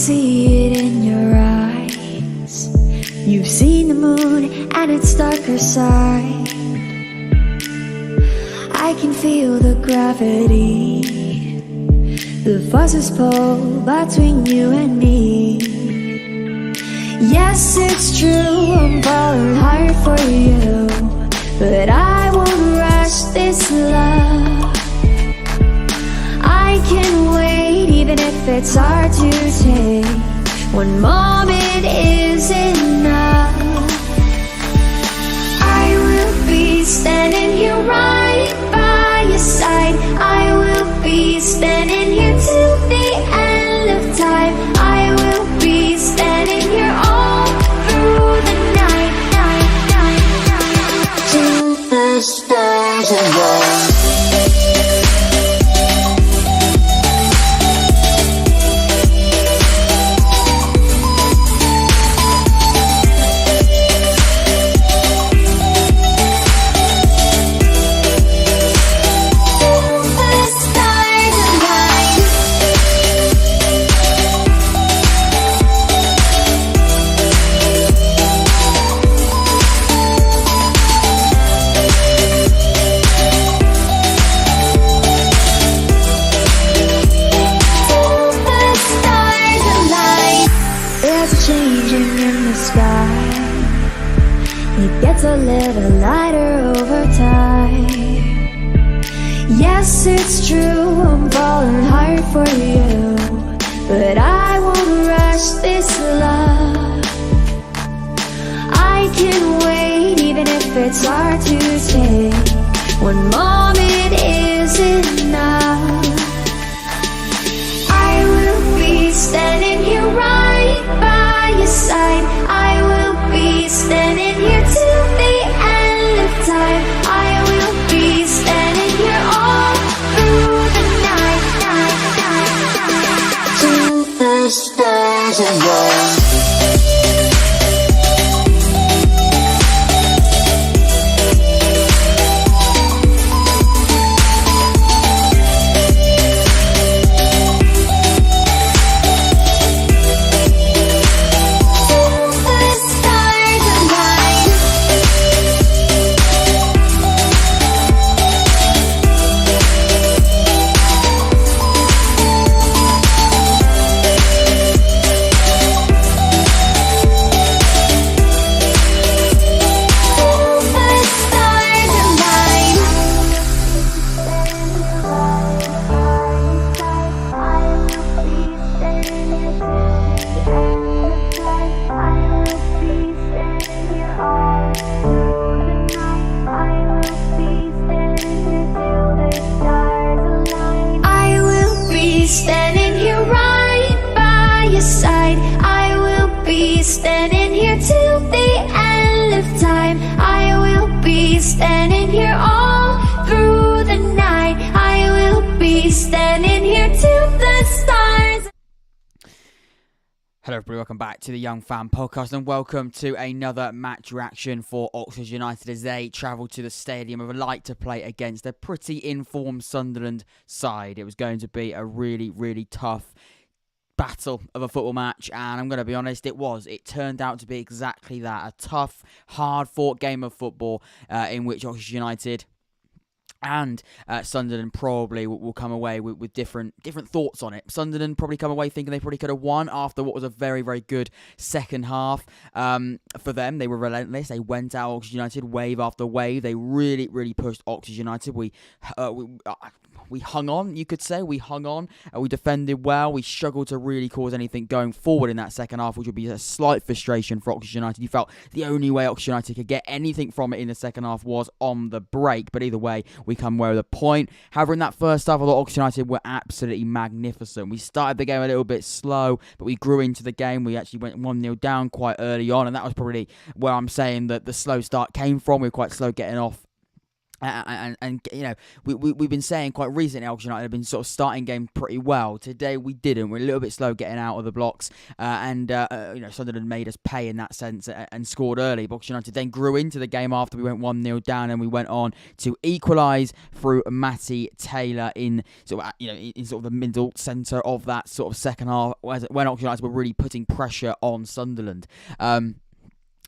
see it in your eyes. You've seen the moon and its darker side. I can feel the gravity, the forces pull between you and me. Yes, it's true, I'm falling hard for you, but I won't rush this love. I can wait even if it's hard to take. One moment is enough. I will be standing here right by your side. I will be standing here till the end of time. I will be standing here all through the night, till the stars align. A little lighter over time. Yes, it's true, I'm falling hard for you, but I won't rush this love. I can wait even if it's hard to take. One moment is enough. I will be standing here right by your side. I will be standing here till the end of time. I will be standing here all through the night, till the stars align. Standing here all through the night. I will be standing here till the stars. Hello everybody, welcome back to the Young Fan Podcast and welcome to another match reaction for Oxford United as they travel to the Stadium of Light to play against a pretty informed Sunderland side. It was going to be a really tough battle of a football match, and I'm going to be honest, it turned out to be exactly that, a tough, hard-fought game of football in which Oxford United and Sunderland probably will come away with different thoughts on it. Sunderland probably come away thinking they probably could have won after what was a very good second half. For them, they were relentless. They went out Oxford United wave after wave. They really pushed Oxford United. We hung on, you could say. We hung on. We defended well. We struggled to really cause anything going forward in that second half, which would be a slight frustration for Oxford United. You felt the only way Oxford United could get anything from it in the second half was on the break. But either way, we come away with a point. However, in that first half, I thought Oxford United were absolutely magnificent. We started the game a little bit slow, but we grew into the game. We actually went 1-0 down quite early on, and that was probably where I'm saying that the slow start came from. We were quite slow getting off And we've been saying quite recently Oxford United have been sort of starting game pretty well. Today we didn't. We're a little bit slow getting out of the blocks, and Sunderland made us pay in that sense and scored early. But Oxford United then grew into the game after we went 1-0 down, and we went on to equalise through Matty Taylor in sort of in sort of the middle centre of that sort of second half when Oxford United were really putting pressure on Sunderland.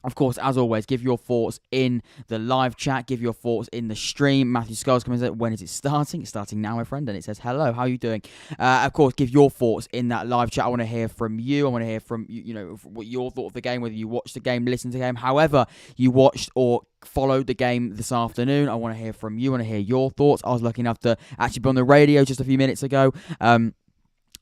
Of course, as always, give your thoughts in the live chat. Give your thoughts in the stream. Matthew Skulls comes in. When is it starting? It's starting now, my friend. And it says, hello, how are you doing? Of course, give your thoughts in that live chat. I want to hear from you. I want to hear from what your thought of the game, whether you watched the game, listened to the game, however you watched or followed the game this afternoon. I want to hear from you. I want to hear your thoughts. I was lucky enough to actually be on the radio just a few minutes ago.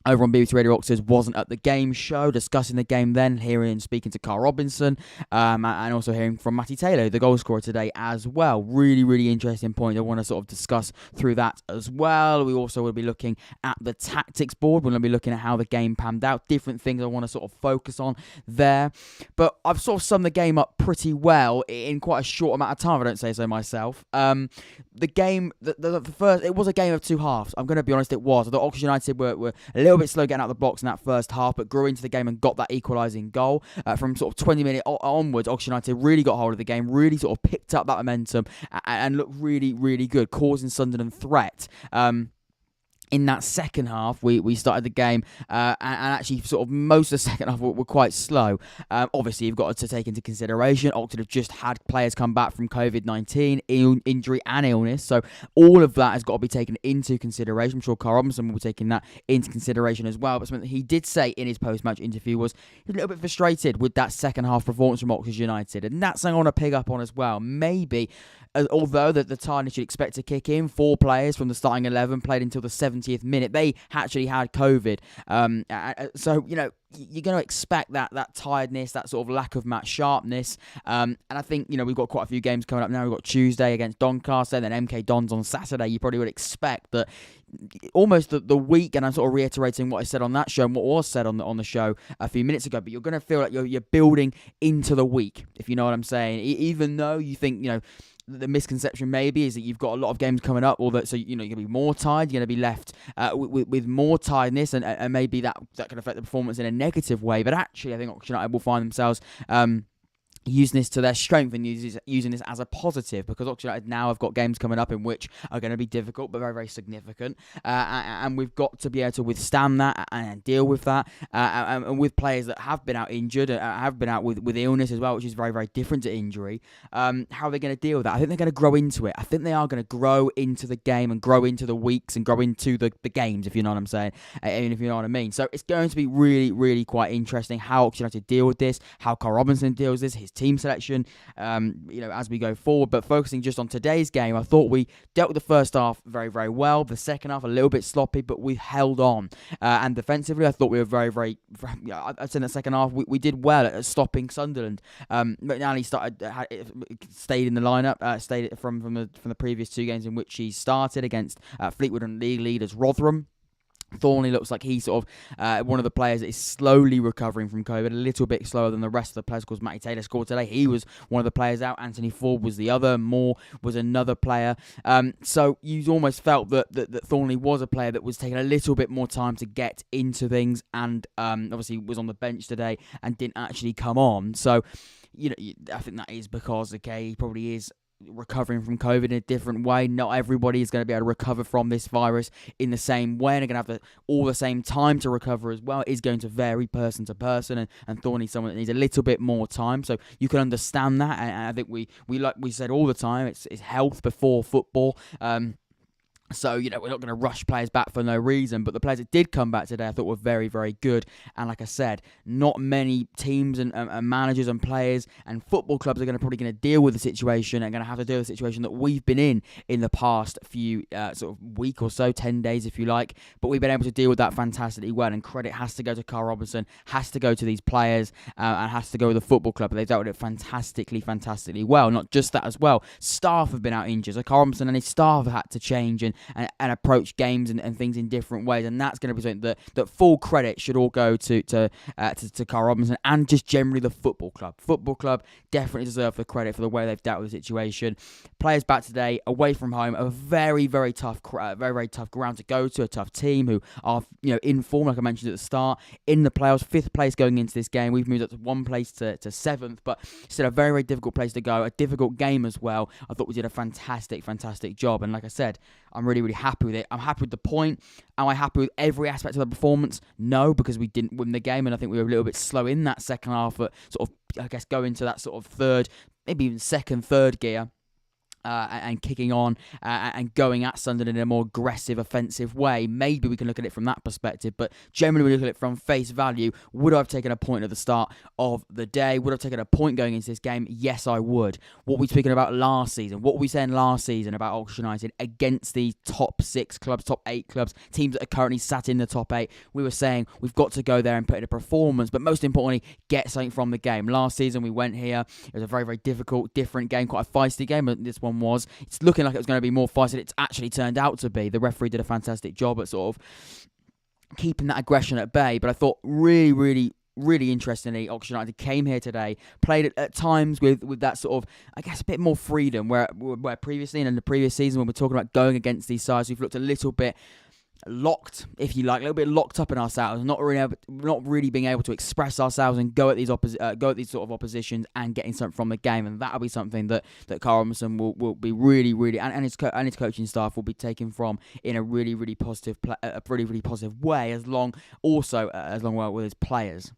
Over on BBC Radio Oxford, wasn't at the game show, discussing the game then, hearing and speaking to Karl Robinson, and also hearing from Matty Taylor, the goal scorer today as well. Really, really interesting point. I want to sort of discuss through that as well. We also will be looking at the tactics board. We're going to be looking at how the game panned out, different things I want to sort of focus on there. But I've sort of summed the game up pretty well in quite a short amount of time, if I don't say so myself. The game, the first, it was a game of two halves. I'm going to be honest, it was. I thought Oxford United were a little bit slow getting out the blocks in that first half, but grew into the game and got that equalising goal. From sort of 20 minutes onwards, Oxford United really got hold of the game, really sort of picked up that momentum and looked really, really good, causing Sunderland threat. In that second half, we started the game, and actually sort of most of the second half were quite slow. Obviously, you've got to take into consideration, Oxford have just had players come back from COVID-19, injury and illness, so all of that has got to be taken into consideration. I'm sure Karl Robinson will be taking that into consideration as well, but something that he did say in his post-match interview was he was a little bit frustrated with that second half performance from Oxford United, and that's something I want to pick up on as well. Maybe, although the tiredness you'd expect to kick in, 4 players from the starting 11 played until the 70th minute. They actually had COVID. So, you're going to expect that tiredness, that sort of lack of match sharpness. And I think, we've got quite a few games coming up now. We've got Tuesday against Doncaster, and then MK Dons on Saturday. You probably would expect that almost the week, and I'm sort of reiterating what I said on that show and what was said on the show a few minutes ago, but you're going to feel like you're building into the week, if you know what I'm saying. Even though you think, the misconception maybe is that you've got a lot of games coming up, or that so you're going to be more tired, you're going to be left with more tiredness, and maybe that can affect the performance in a negative way. But actually, I think Oxford United will find themselves using this to their strength and using this as a positive, because Oxford United now have got games coming up in which are going to be difficult but very, very significant, and we've got to be able to withstand that and deal with that, and with players that have been out injured, have been out with illness as well, which is very, very different to injury. How are they going to deal with that? I think they're going to grow into it. I think they are going to grow into the game and grow into the weeks and grow into the games, if you know what I'm saying, and if you know what I mean. So it's going to be really, really quite interesting how Oxford United deal with this, how Karl Robinson deals with this, his team selection, as we go forward. But focusing just on today's game, I thought we dealt with the first half very, very well. The second half a little bit sloppy, but we held on. And defensively, I thought we were very, very. I'd say in the second half we did well at stopping Sunderland. McNally stayed in the lineup, stayed from the previous 2 games in which he started against Fleetwood and league leaders Rotherham. Thornley looks like he's sort of one of the players that is slowly recovering from COVID, a little bit slower than the rest of the players. Of course, Matty Taylor scored today. He was one of the players out. Anthony Ford was the other. Moore was another player. So you almost felt that Thornley was a player that was taking a little bit more time to get into things, and obviously was on the bench today and didn't actually come on. So, I think that is because, he probably is recovering from COVID in a different way. Not everybody is going to be able to recover from this virus in the same way, and they're going to have all the same time to recover as well. It is going to vary person to person, and Thorney's someone that needs a little bit more time, so you can understand that. And I think we like we said all the time, it's health before football. So, we're not going to rush players back for no reason, but the players that did come back today I thought were very, very good. And like I said, not many teams and managers and players and football clubs are probably going to deal with the situation and going to have to deal with the situation that we've been in the past few sort of week or so, 10 days if you like. But we've been able to deal with that fantastically well, and credit has to go to Karl Robinson, has to go to these players, and has to go with the football club. They've dealt with it fantastically well. Not just that as well, staff have been out injured. So Karl Robinson and his staff have had to change and and approach games and things in different ways, and that's going to be something that full credit should all go to Karl Robinson and just generally the football club. Football club definitely deserve the credit for the way they've dealt with the situation. Players back today, away from home, a very tough ground to go to, a tough team who are in form, like I mentioned at the start, in the playoffs, 5th place going into this game. We've moved up to 1 place to 7th, but still a very difficult place to go, a difficult game as well. I thought we did a fantastic job, and like I said, I'm really happy with it. I'm happy with the point. Am I happy with every aspect of the performance? No, because we didn't win the game, and I think we were a little bit slow in that second half, but sort of, I guess, go into that sort of third, maybe even second, third gear. And kicking on and going at Sunderland in a more aggressive, offensive way. Maybe we can look at it from that perspective, but generally we look at it from face value. Would I have taken a point at the start of the day? Would I have taken a point going into this game? Yes, I would. What were we speaking about last season? What were we saying last season about Oxford United against these top 6 clubs, top 8 clubs, teams that are currently sat in the top 8? We were saying we've got to go there and put in a performance, but most importantly, get something from the game. Last season we went here. It was a very difficult, different game, quite a feisty game, but this one was. It's looking like it was going to be more feisty than it's actually turned out to be. The referee did a fantastic job at sort of keeping that aggression at bay, but I thought really interestingly, Oxford United came here today, played at times with that sort of, I guess, a bit more freedom, where previously and in the previous season when we're talking about going against these sides, we've looked a little bit locked, if you like, a little bit locked up in ourselves, not really being able to express ourselves and go at these sort of oppositions and getting something from the game, and that'll be something that Karl Robinson will be really and his coaching staff will be taking from in a really positive way, as long well with his players.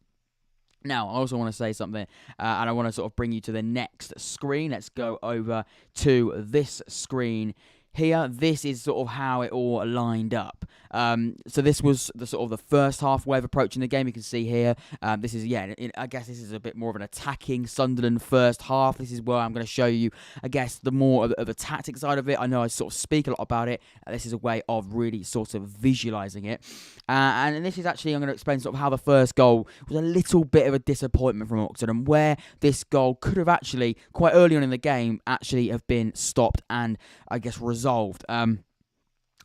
Now, I also want to say something, and I want to sort of bring you to the next screen. Let's go over to this screen here. This is sort of how it all lined up. So this was the sort of the first half way of approaching the game. You can see here. This is I guess this is a bit more of an attacking Sunderland first half. This is where I'm going to show you, I guess, the more of the tactic side of it. I know I sort of speak a lot about it. This is a way of really sort of visualizing it. And this is actually, I'm going to explain sort of how the first goal was a little bit of a disappointment from Oxford, and where this goal could have actually, quite early on in the game, actually have been stopped and, I guess, resolved.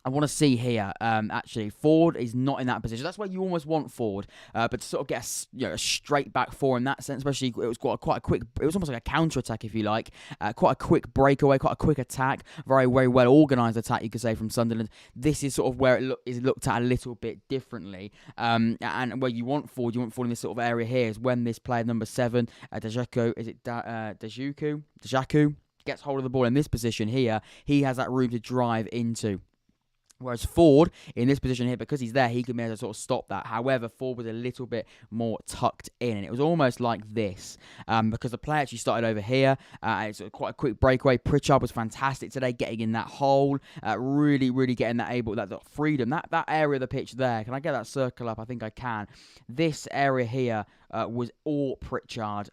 I want to see here, actually, Ford is not in that position. That's where you almost want Ford, but to sort of get a straight back four in that sense, especially, it was quite a quick, it was almost like a counter-attack, if you like, quite a quick breakaway, quite a quick attack, very well organised attack, you could say, from Sunderland. This is sort of where it is looked at a little bit differently, and where you want Ford in this sort of area here is when this player, number 7, Dajaku, gets hold of the ball in this position here. He has that room to drive into. Whereas Ford, in this position here, because he's there, he can be able to sort of stop that. However, Ford was a little bit more tucked in, and it was almost like this, because the play actually started over here. It's quite a quick breakaway. Pritchard was fantastic today, getting in that hole, really getting that freedom. That area of the pitch there, can I get that circle up? I think I can. This area here was all Pritchard.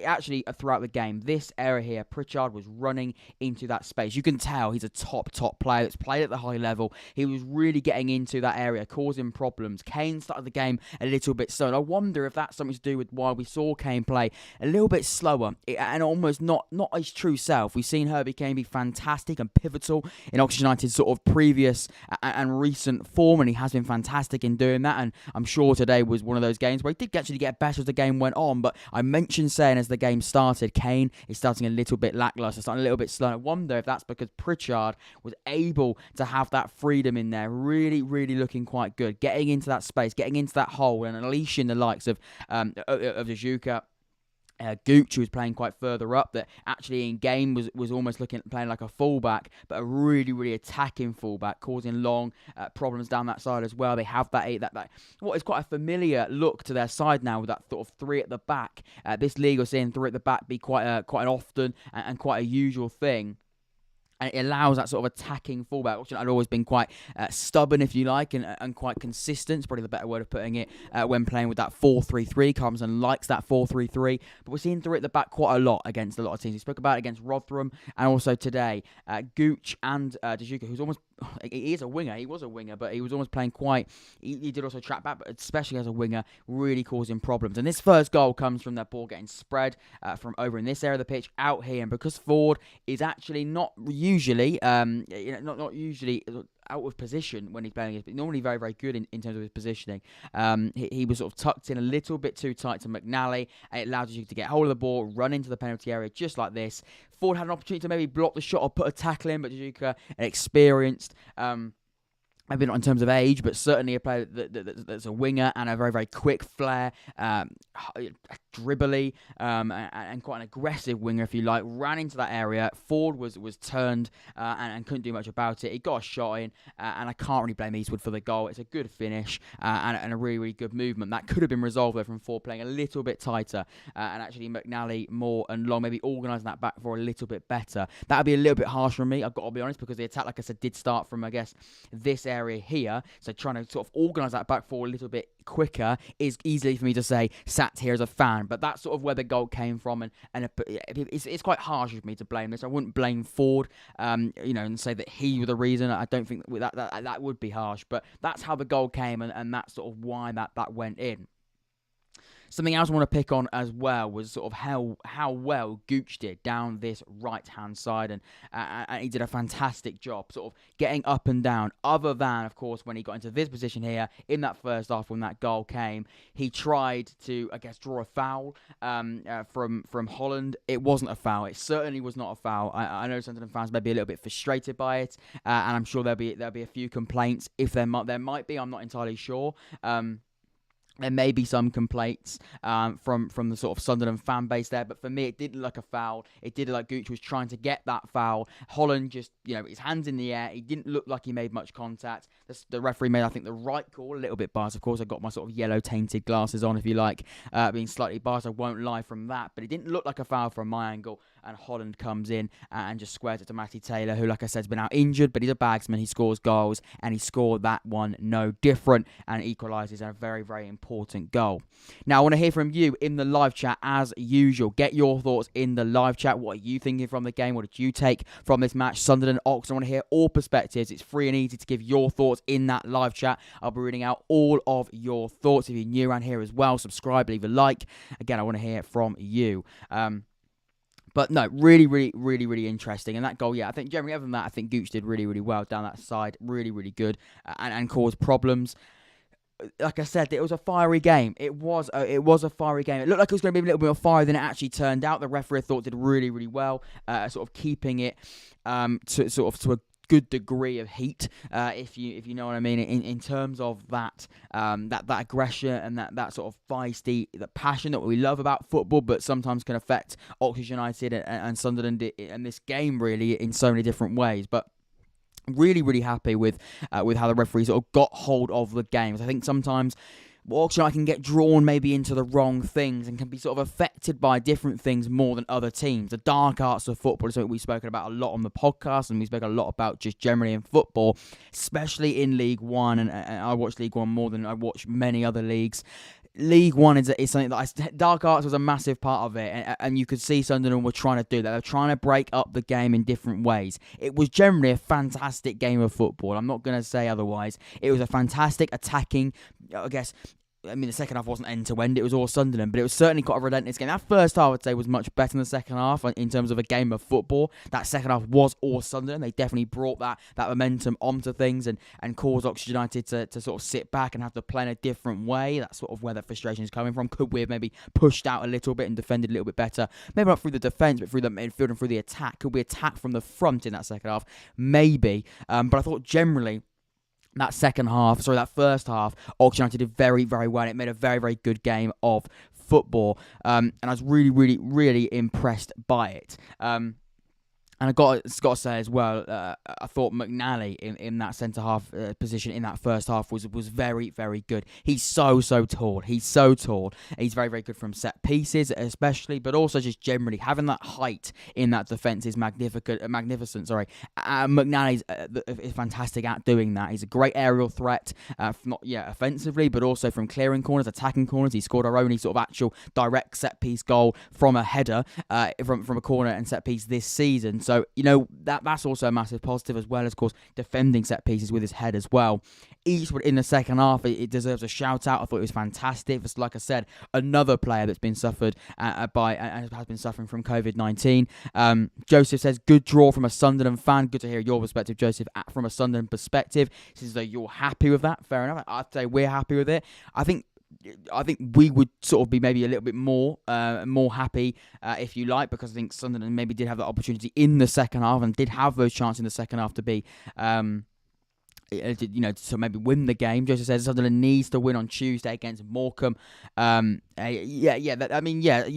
Actually, throughout the game, this area here, Pritchard was running into that space. You can tell he's a top player that's played at the high level. He was really getting into that area, causing problems. Kane started the game a little bit slow, and I wonder if that's something to do with why we saw Kane play a little bit slower and almost not his true self. We've seen Herbie Kane be fantastic and pivotal in Oxford United's sort of previous and recent form, and he has been fantastic in doing that, and I'm sure today was one of those games where he did actually get better as the game went on, but I mentioned saying as the game started, Kane is starting a little bit lacklustre, starting a little bit slow. I wonder if that's because Pritchard was able to have that freedom in there, really looking quite good, getting into that space, getting into that hole, and unleashing the likes of Dajuka. Gooch, who was playing quite further up, that actually in game was almost playing like a fullback, but a really attacking fullback, causing long problems down that side as well. They have that what is quite a familiar look to their side now, with that sort of 3 at the back. This league, we're seeing 3 at the back be quite an often and quite a usual thing. And it allows that sort of attacking fullback. I'd always been quite stubborn, if you like, and quite consistent. It's probably the better word of putting it when playing with that 4-3-3. Karl Robinson likes that 4-3-3. But we're seeing 3 at the back quite a lot against a lot of teams. We spoke about it against Rotherham, and also today. Gooch and Dajuka, who's almost he is a winger. He was a winger, but he was almost playing quite. He did also track back, but especially as a winger, really causing problems. And this first goal comes from that ball getting spread from over in this area of the pitch out here, and because Ford is actually not usually, not usually out of position when he's playing, but normally very, very good in terms of his positioning. He was sort of tucked in a little bit too tight to McNally, and it allows you to get hold of the ball, run into the penalty area just like this. Ford had an opportunity to maybe block the shot or put a tackle in, but Juka, an experienced, maybe not in terms of age, but certainly a player that's a winger and a very, very quick flair, dribbly, and quite an aggressive winger, if you like, ran into that area. Ford was turned and couldn't do much about it. He got a shot in, and I can't really blame Eastwood for the goal. It's a good finish and a really, really good movement. That could have been resolved there from Ford playing a little bit tighter, and actually McNally more and Long maybe organising that back for a little bit better. That would be a little bit harsh from me, I've got to be honest, because the attack, like I said, did start from, I guess, this area here, so trying to sort of organise that back four a little bit quicker is easily for me to say sat here as a fan, but that's sort of where the goal came from, and it's quite harsh of me to blame this. I wouldn't blame Ford, and say that he was the reason. I don't think that would be harsh, but that's how the goal came, and that's sort of why that went in. Something else I want to pick on as well was sort of how well Gooch did down this right-hand side, and he did a fantastic job sort of getting up and down, other than, of course, when he got into this position here in that first half when that goal came. He tried to, I guess, draw a foul from Holland. It wasn't a foul. It certainly was not a foul. I know Sunderland fans may be a little bit frustrated by it, and I'm sure there'll be a few complaints. If there might be, I'm not entirely sure. There may be some complaints from the sort of Sunderland fan base there, but for me, it did look like a foul. It did look like Gooch was trying to get that foul. Holland just, his hands in the air. He didn't look like he made much contact. The referee made, I think, the right call. A little bit biased, of course. I got my sort of yellow-tainted glasses on, if you like, being slightly biased. I won't lie from that, but it didn't look like a foul from my angle. And Holland comes in and just squares it to Matty Taylor, who, like I said, has been out injured, but he's a bagsman. He scores goals, and he scored that one no different, and equalises a very, very important goal. Now, I want to hear from you in the live chat as usual. Get your thoughts in the live chat. What are you thinking from the game? What did you take from this match? Sunderland, Oxford. I want to hear all perspectives. It's free and easy to give your thoughts in that live chat. I'll be reading out all of your thoughts. If you're new around here as well, subscribe, leave a like. Again, I want to hear from you. But no, really, really, really, really interesting. And that goal, I think generally other than that, I think Gooch did really, really well down that side. Really, really good and caused problems. Like I said, it was a fiery game. It was a fiery game. It looked like it was going to be a little bit more fiery than it actually turned out. The referee, I thought, did really, really well, sort of keeping it to a good degree of heat, if you know what I mean, in terms of that aggression and that sort of feisty, that passion that we love about football, but sometimes can affect Oxford United and Sunderland in this game really in so many different ways. But really, really happy with how the referee sort of got hold of the games. I think sometimes Oxford United can get drawn maybe into the wrong things and can be sort of affected by different things more than other teams. The dark arts of football is something we've spoken about a lot on the podcast, and we spoke a lot about just generally in football, especially in League One. And I watch League One more than I watch many other leagues. League One is something that dark arts was a massive part of it, and you could see Sunderland were trying to do that. They're trying to break up the game in different ways. It was generally a fantastic game of football. I'm not going to say otherwise. It was a fantastic attacking, I guess. I mean, the second half wasn't end-to-end, it was all Sunderland, but it was certainly quite a relentless game. That first half, I would say, was much better than the second half in terms of a game of football. That second half was all Sunderland. They definitely brought that momentum onto things and caused Oxford United to sort of sit back and have to play in a different way. That's sort of where that frustration is coming from. Could we have maybe pushed out a little bit and defended a little bit better? Maybe not through the defence, but through the midfield and through the attack. Could we attack from the front in that second half? Maybe. But I thought generally, that first half, Oxford United did very, very well. It made a very, very good game of football, and I was really, really, really impressed by it. And I got to say as well, I thought McNally in that centre-half position in that first half was very, very good. He's so tall. He's so tall. He's very, very good from set pieces especially, but also just generally having that height in that defence is magnificent. McNally's is fantastic at doing that. He's a great aerial threat, not offensively, but also from clearing corners, attacking corners. He scored our only sort of actual direct set-piece goal from a header from a corner and set-piece this season. So So, that's also a massive positive, as well as, of course, defending set pieces with his head as well. Eastwood in the second half, it deserves a shout out. I thought it was fantastic. It's, like I said, another player that's been suffered by and has been suffering from COVID-19. Joseph says, good draw from a Sunderland fan. Good to hear your perspective, Joseph, from a Sunderland perspective. He says that you're happy with that. Fair enough. I'd say we're happy with it. I think we would sort of be maybe a little bit more happy, if you like, because I think Sunderland maybe did have that opportunity in the second half and did have those chances in the second half to be, to maybe win the game. Joseph says Sunderland needs to win on Tuesday against Morecambe. You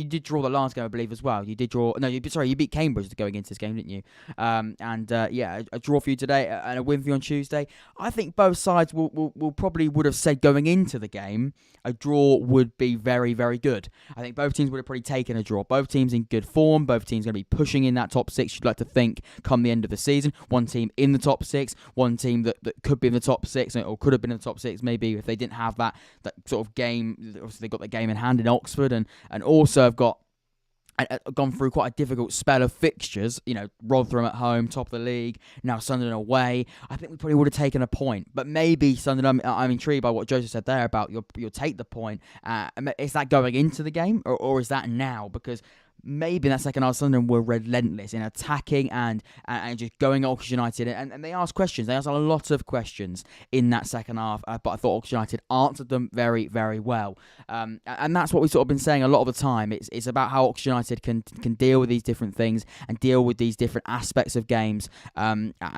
did draw the last game, I believe, as well. You did draw. No, you beat Cambridge going into this game, didn't you? A draw for you today and a win for you on Tuesday. I think both sides will probably would have said going into the game a draw would be very, very good. I think both teams would have probably taken a draw. Both teams in good form. Both teams going to be pushing in that top six, you'd like to think, come the end of the season. One team in the top six, one team that could be in the top six, or could have been in the top six maybe if they didn't have that sort of game. Obviously, they got the game in hand in Oxford, and also have gone through quite a difficult spell of fixtures. Rotherham at home, top of the league. Now Sunderland away. I think we probably would have taken a point, but maybe Sunderland. I'm intrigued by what Joseph said there about you'll take the point. Is that going into the game, or is that now? Because maybe in that second half, Sunderland were relentless in attacking and just going at Oxford United. And they asked questions. They asked a lot of questions in that second half. But I thought Oxford United answered them very, very well. And that's what we've sort of been saying a lot of the time. It's about how Oxford United can deal with these different things and deal with these different aspects of games.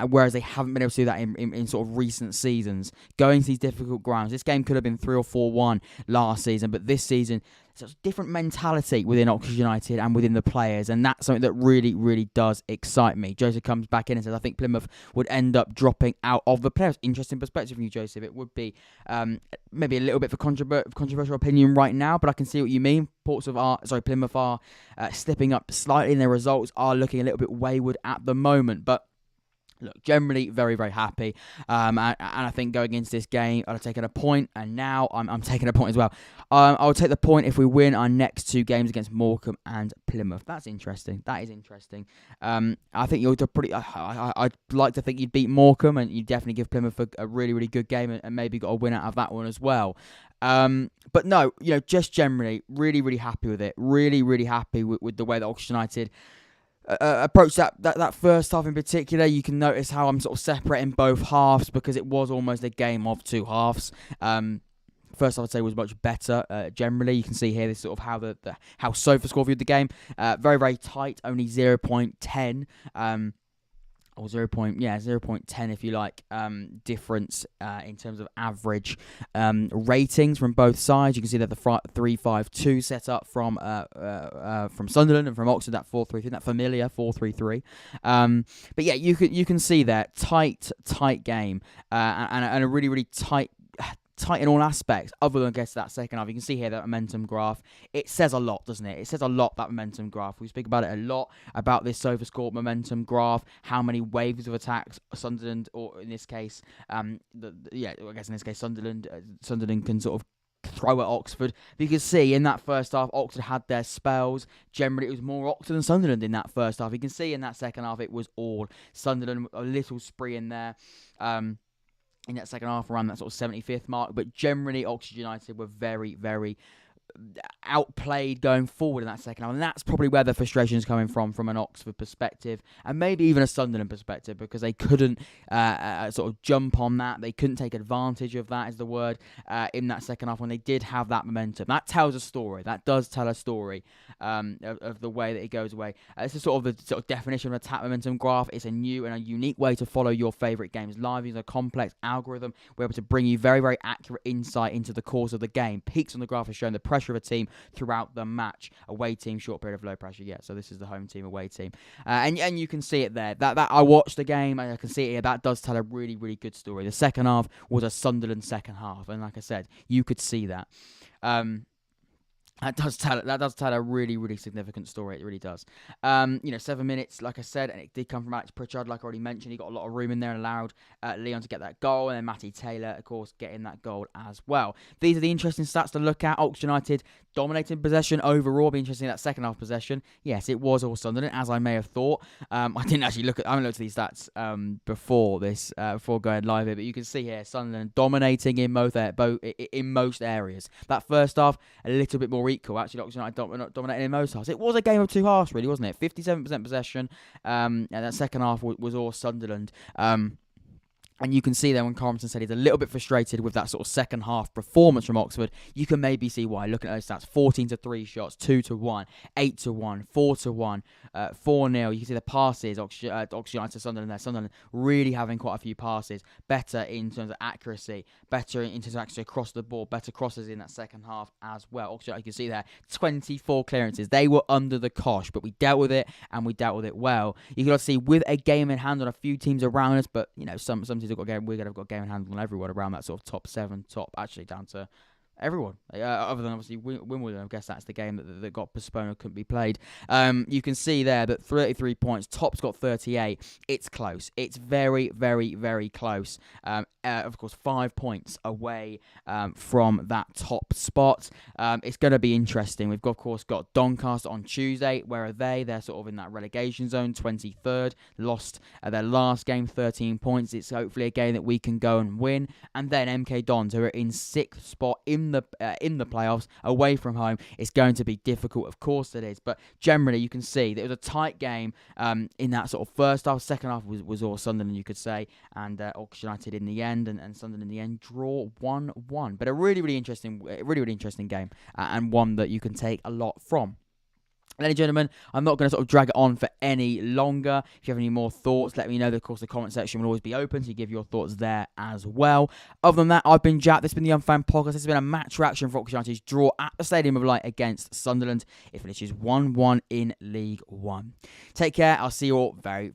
Whereas they haven't been able to do that in sort of recent seasons. Going to these difficult grounds. This game could have been 3 or 4-1 last season. But this season, there's a different mentality within Oxford United and within the players, and that's something that really, really does excite me. Joseph comes back in and says, I think Plymouth would end up dropping out of the playoffs. Interesting perspective from you, Joseph. It would be maybe a little bit of a controversial opinion right now, but I can see what you mean. Plymouth are slipping up slightly, and their results are looking a little bit wayward at the moment, but look, generally very, very happy. And I think going into this game, I'd have taken a point, and now I'm taking a point as well. I'll take the point if we win our next two games against Morecambe and Plymouth. That's interesting. That is interesting. I think you're pretty. I'd like to think you'd beat Morecambe, and you'd definitely give Plymouth a really, really good game, and maybe got a win out of that one as well. But no, just generally, really, really happy with it. Really, really happy with the way that Oxford United approach that first half in particular. You can notice how I'm sort of separating both halves, because it was almost a game of two halves. First half, I'd say, was much better. Generally, you can see here this sort of how SofaScore viewed the game. Very, very tight, only 0.10. Or 0.10 if you like, difference in terms of average ratings from both sides. You can see that the 3-5-2 set up from Sunderland, and from Oxford that 4-3-3, that familiar 4-3-3. But yeah, you can see that tight game, and a really, really tight in all aspects, other than, I guess, that second half. You can see here that momentum graph. It says a lot, doesn't it? It says a lot, that momentum graph. We speak about it a lot, about this SofaScore momentum graph, how many waves of attacks Sunderland, or in this case, Sunderland can sort of throw at Oxford. But you can see in that first half, Oxford had their spells. Generally, it was more Oxford than Sunderland in that first half. You can see in that second half, it was all Sunderland, a little spree in there. In that second half, around that sort of 75th mark. But generally, Oxford United were very, very outplayed going forward in that second half, and that's probably where the frustration is coming from an Oxford perspective, and maybe even a Sunderland perspective, because they couldn't sort of jump on that. They couldn't take advantage of that, is the word, in that second half when they did have that momentum. That tells a story. That does tell a story of the way that it goes away. This is sort of the sort of definition of an attack momentum graph. It's a new and a unique way to follow your favourite games live using a complex algorithm. We're able to bring you very, very accurate insight into the course of the game. Peaks on the graph are showing the pressure of a team throughout the match. Away team, short period of low pressure. Yeah, so this is the home team, away team, and you can see it there. That I watched the game, and I can see it here. That does tell a really, really good story. The second half was a Sunderland second half, and like I said, you could see that. That does tell a really, really significant story. It really does. 7 minutes, like I said, and it did come from Alex Pritchard, like I already mentioned. He got a lot of room in there and allowed Leon to get that goal, and then Matty Taylor, of course, getting that goal as well. These are the interesting stats to look at. Oxford United dominating possession overall. Be interesting in that second half possession. Yes, it was all Sunderland, as I may have thought. I didn't actually I haven't looked at these stats before going live here, but you can see here Sunderland dominating in most areas. That first half a little bit more equal. Actually, Oxford United dominating in most halves. It was a game of two halves, really, wasn't it? 57% possession, and that second half was all Sunderland. And you can see there when Karl Robinson said he's a little bit frustrated with that sort of second half performance from Oxford. You can maybe see why. Looking at those stats, 14-3 shots, 2-1, 8-1, 4-1, 4-0. You can see the passes, Oxford United to Sunderland there. Sunderland really having quite a few passes. Better in terms of accuracy. Better in terms of accuracy across the board. Better crosses in that second half as well. Oxford, you can see there, 24 clearances. They were under the cosh, but we dealt with it, and we dealt with it well. You can also see with a game in hand on a few teams around us, but some teams have got a game. We're going to have got a game in hand on everyone around that sort of top 7, actually down to everyone, other than obviously Wimbledon. I guess that's the game that got postponed or couldn't be played. You can see there that 33 points, top's got 38. It's close. It's very, very, very close. Of course, 5 points away from that top spot. It's going to be interesting. We've, of course, got Doncaster on Tuesday. Where are they? They're sort of in that relegation zone, 23rd. Lost their last game, 13 points. It's hopefully a game that we can go and win. And then MK Dons, who are in 6th spot in the playoffs, away from home. It's going to be difficult, of course it is. But generally, you can see that it was a tight game in that sort of first half. Second half was all Sunderland, you could say. And Oxford United in the end. And Sunderland in the end draw 1-1. But a really interesting game, and one that you can take a lot from. Ladies and gentlemen, I'm not going to sort of drag it on for any longer. If you have any more thoughts, let me know. Of course, the comment section will always be open, so you give your thoughts there as well. Other than that, I've been Jack. This has been the Young Fan Podcast. This has been a match reaction for Oxford United's draw at the Stadium of Light against Sunderland. It finishes 1-1 in League One. Take care. I'll see you all very